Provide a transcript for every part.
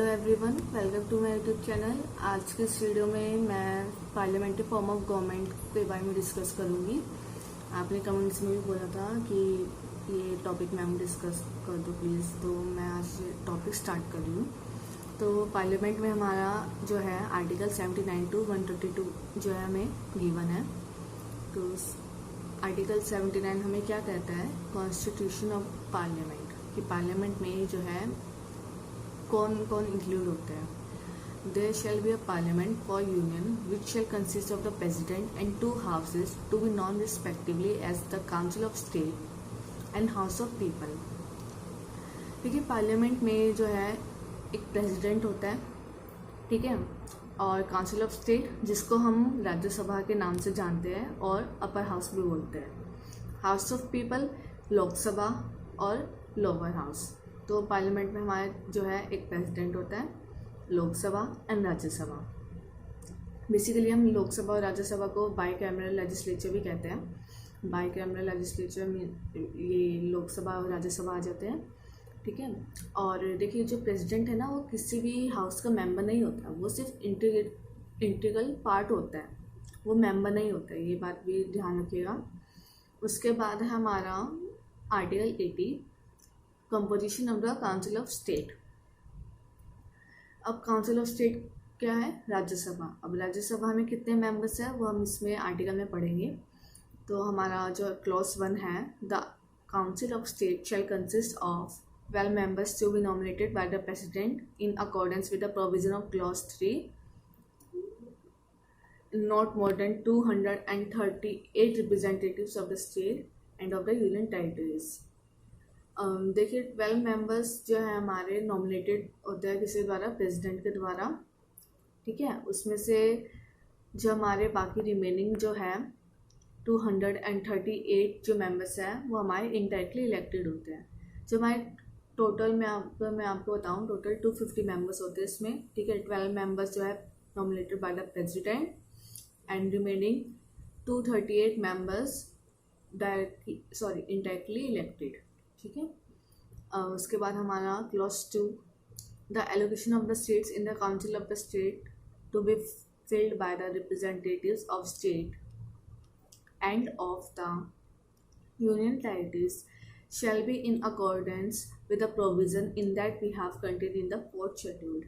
Hello everyone, welcome to my YouTube channel. आज के इस वीडियो में मैं पार्लियामेंट्री फॉर्म ऑफ गवर्नमेंट के बारे में डिस्कस करूंगी। आपने कमेंट्स में भी बोला था कि ये टॉपिक मैम डिस्कस कर दो प्लीज़, तो मैं आज टॉपिक स्टार्ट कर रही हूँ। तो पार्लियामेंट में हमारा जो है आर्टिकल 79 टू 132 जो है हमें गिवन है। तो आर्टिकल 79 हमें क्या कहता है, कॉन्स्टिट्यूशन ऑफ पार्लियामेंट, कि पार्लियामेंट में जो है कौन कौन इंक्लूड होते हैं। There shall be a parliament for union which shall consist of the president and two houses to be known respectively as the council of state and house of people. देखिए, parliament में जो है एक president होता है, ठीक है, और काउंसिल ऑफ स्टेट जिसको हम राज्यसभा के नाम से जानते हैं और अपर हाउस भी बोलते हैं, हाउस ऑफ पीपल लोकसभा और लोअर हाउस। तो पार्लियामेंट में हमारे जो है एक प्रेसिडेंट होता है, लोकसभा एंड राज्यसभा। बेसिकली हम लोकसभा और राज्यसभा को बाई कैमरल लेजिस्लेचर भी कहते हैं। बाई कैमरल लेजिस्लेचर में ये लोकसभा और राज्यसभा आ जाते हैं, ठीक है। और देखिए, जो प्रेसिडेंट है ना, वो किसी भी हाउस का मेंबर नहीं होता, वो सिर्फ इंटीग्रल पार्ट होता है, वो मेंबर नहीं होता है, ये बात भी ध्यान रखिएगा। उसके बाद है हमारा article 80, composition of the council of state. अब काउंसिल ऑफ स्टेट क्या है, राज्यसभा। अब राज्यसभा में कितने मेंबर्स हैं वो हम इसमें आर्टिकल में पढ़ेंगे। तो हमारा जो क्लॉज 1 है, the council of state shall consist of 12 members to be nominated by the president in accordance with the provision of clause 3, not more than 238 representatives of the state and of the union territories। देखिए, 12 members जो है हमारे nominated होते हैं किसी द्वारा, president के द्वारा, ठीक है। उसमें से जो हमारे बाकी रिमेनिंग जो है 238 जो मेंबर्स हैं वो हमारे इनडायरेक्टली इलेक्टेड होते हैं। जो हमारे टोटल मैं आपको बताऊं, टोटल 250 मेंबर्स होते हैं इसमें, ठीक है। 12 मेंबर्स जो है nominated by the president and remaining 238 members indirectly elected, ठीक है। उसके बाद हमारा clause 2, the allocation of the states in the council of the state to be filled by the representatives of state and of the union territories shall be in accordance with the provision in that we have contained in the 4th schedule।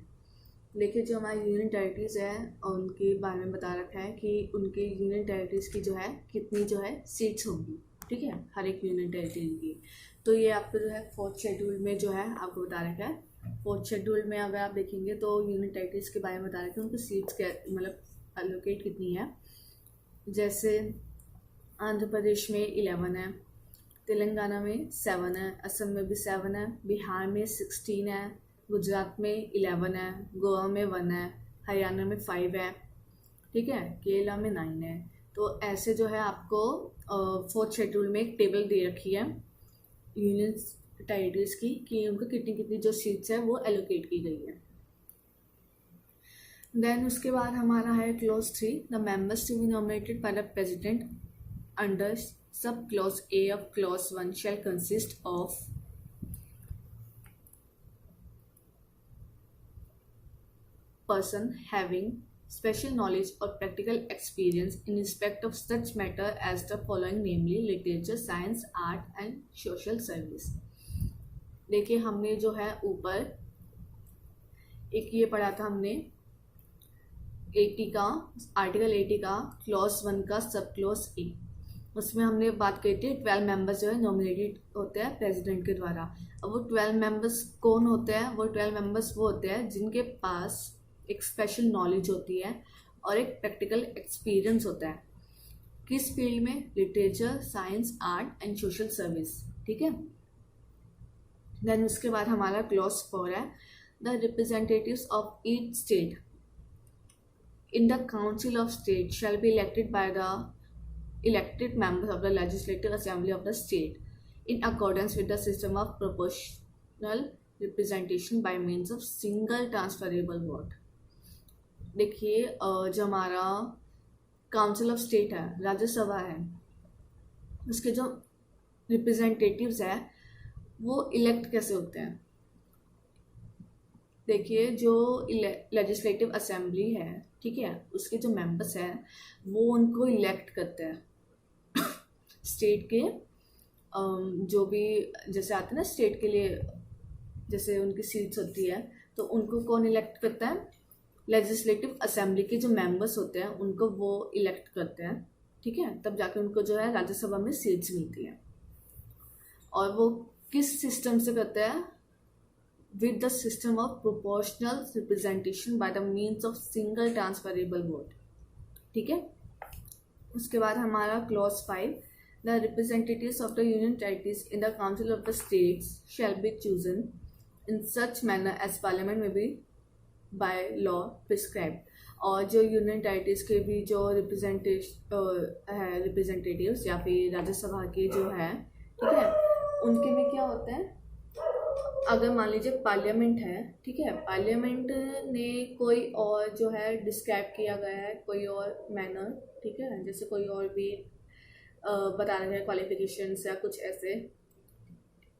देखिए, जो हमारी union territories है उनके बारे में बता रखा है कि उनके यूनियन टेरिटरीज की जो है कितनी जो है सीट्स होंगी, ठीक है, हर एक यूनियन टेरिटरी की। तो ये आपको जो है 4th शेड्यूल में जो है आपको बता रखा है। 4th शेड्यूल में अगर आप देखेंगे तो यूनियन टेरिटरीज के बारे में बता रखा है, उनकी सीट्स मतलब एलोकेट कितनी है। जैसे आंध्र प्रदेश में 11 है, तेलंगाना में 7 है, असम में भी 7 है, बिहार में 16 है, गुजरात में 11 है, गोवा में 1 है, हरियाणा में 5 है, ठीक है, केरला में 9 है। तो ऐसे जो है आपको 4th शेड्यूल में एक टेबल दे रखी है यूनियन टेरिटरीज की कि उनको कितनी कितनी जो सीट्स है वो एलोकेट की गई है। देन उसके बाद हमारा है clause 3, the members to be nominated by the president under sub clause A of clause 1 shall consist of person having special knowledge or practical experience in respect of such matter as the following, namely literature, science, art and social service। देखिए, हमने जो है ऊपर एक ये पढ़ा था हमने 80 का, आर्टिकल 80 का क्लॉज 1 का सब क्लॉज A, उसमें हमने बात करी थी 12 मेंबर्स जो है नॉमिनेटेड होते हैं प्रेसिडेंट के द्वारा। अब वो 12 मेंबर्स कौन होते हैं, वो 12 मेंबर्स वो होते हैं जिनके पास एक स्पेशल नॉलेज होती है और एक प्रैक्टिकल एक्सपीरियंस होता है। किस फील्ड में, literature, science, art and social service, ठीक है। देन उसके बाद हमारा क्लॉज 4 है, the representatives of each state in the council of state shall be elected by the elected members of the legislative assembly of the state in accordance with the system of proportional representation by means of single transferable vote। देखिए, जो हमारा council of state है, राज्यसभा है, उसके जो representatives है वो elect कैसे होते हैं, देखिए, जो लेजिस्लेटिव असेंबली है, ठीक है, उसके जो मेंबर्स हैं वो उनको इलेक्ट करते हैं स्टेट के जो भी जैसे आते हैं ना स्टेट के लिए, जैसे उनकी सीट्स होती है, तो उनको कौन इलेक्ट करता है? लेजिस्लेटिव असेंबली के जो मेंबर्स होते हैं उनको वो इलेक्ट करते हैं, ठीक है, तब जाके उनको जो है राज्यसभा में सीट्स मिलती हैं। और वो किस सिस्टम से करते हैं? With the system of proportional representation by the means of single transferable vote, ठीक है। उसके बाद हमारा clause 5, the representatives of the union territories in the council of the states shall be chosen in such manner as parliament में be by law prescribe. और जो union territories के भी जो रिप्रेजेंटेटिव्स या फिर राज्यसभा के जो है, ठीक है, उनके में क्या होता है? अगर मान लीजिए पार्लियामेंट है, ठीक है, पार्लियामेंट ने कोई और जो है डिस्क्राइब किया गया है कोई और मैनर, ठीक है, जैसे कोई और भी बता रहे हैं क्वालिफिकेशंस या कुछ ऐसे,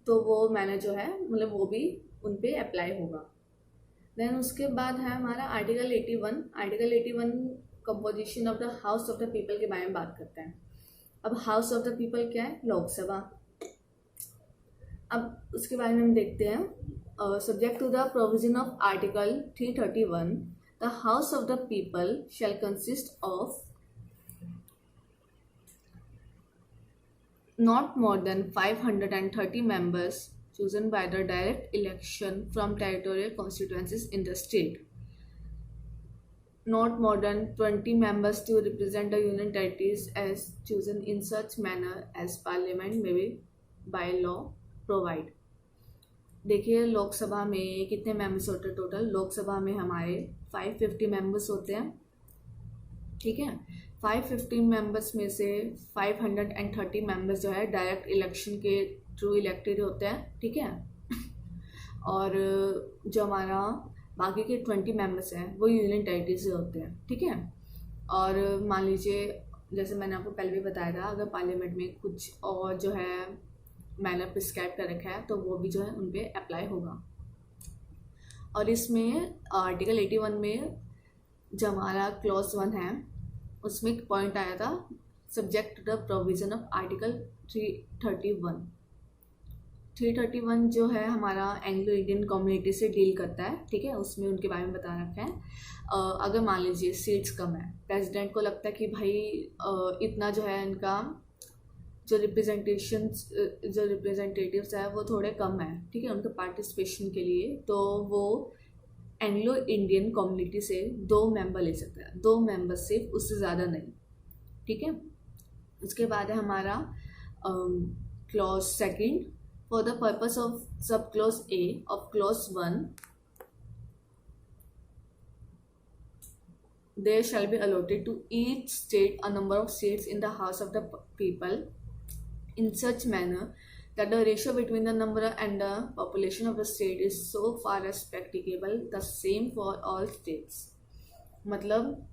तो वो मैनर जो है मतलब वो भी उन पे अप्लाई होगा। देन उसके बाद है हमारा article 81। Article 81 composition of the house of the people के बारे में बात करता है। अब हाउस ऑफ द पीपल क्या है? लोकसभा। अब उसके बारे में हम देखते हैं। Subject to the provision of article 331, the house of the people shall consist of not more than 530 members chosen by the direct election from territorial constituencies in the state. Not more than 20 members to represent the union territories as chosen in such manner as parliament may be by law provide. देखिए लोकसभा में कितने members होते हैं total? Lok Sabha में हमारे 550 members होते हैं, ठीक है। 550 मेंबर्स में से 530 मेंबर्स जो है डायरेक्ट इलेक्शन के थ्रू इलेक्टेड होते हैं, ठीक है। और जो हमारा बाकी के 20 मेंबर्स हैं वो यूनियन टेरिटरी से होते हैं, ठीक है। और मान लीजिए जैसे मैंने आपको पहले भी बताया था, अगर पार्लियामेंट में कुछ और जो है मैनर प्रिस्क्राइब कर रखा है तो वो भी जो है उन पर अप्लाई होगा। और इसमें आर्टिकल 81 में जो हमारा क्लॉज 1 है उसमें एक पॉइंट आया था, subject to the provision of article 331। 331 जो है हमारा एंग्लो इंडियन कम्युनिटी से डील करता है, ठीक है, उसमें उनके बारे में बता रखा है। अगर मान लीजिए सीट्स कम है, प्रेसिडेंट को लगता है कि भाई इतना जो है इनका जो रिप्रेजेंटेटिव्स है वो थोड़े कम है, ठीक है, उनके पार्टिसिपेशन के लिए, तो वो एंग्लो इंडियन कम्युनिटी से 2 मेंबर ले सकता है, 2 मेंबर सिर्फ, उससे ज़्यादा नहीं, ठीक है। उसके बाद है हमारा clause 2, for the purpose of sub clause A of clause 1 there shall be allotted to each state a number of seats in the house of the people in such manner that the ratio between the number and the population of the state is so far as practicable the same for all states। मतलब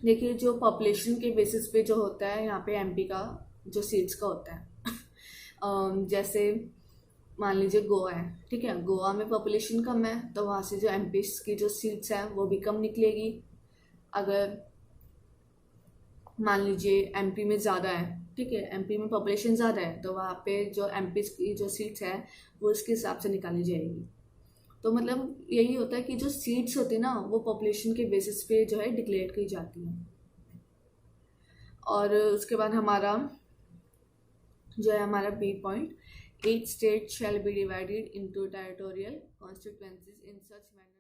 देखिए जो population के basis पे जो होता है यहाँ पे एमपी का जो सीट्स का होता है जैसे मान लीजिए गोवा है, ठीक है, गोवा में पॉपुलेशन कम है तो वहाँ से जो एमपी की जो सीट्स हैं वो भी कम निकलेगी। अगर मान लीजिए एमपी में ज़्यादा है, ठीक है, एमपी में पॉपुलेशन ज़्यादा है तो वहाँ पे जो एमपी की जो सीट्स है वो इसके हिसाब से निकाली जाएगी। तो मतलब यही होता है कि जो सीट्स होती है ना वो पॉपुलेशन के बेसिस पे जो है डिक्लेयर की जाती हैं। और उसके बाद हमारा जो है हमारा B point, 8 state shall be divided into territorial constituencies in such manner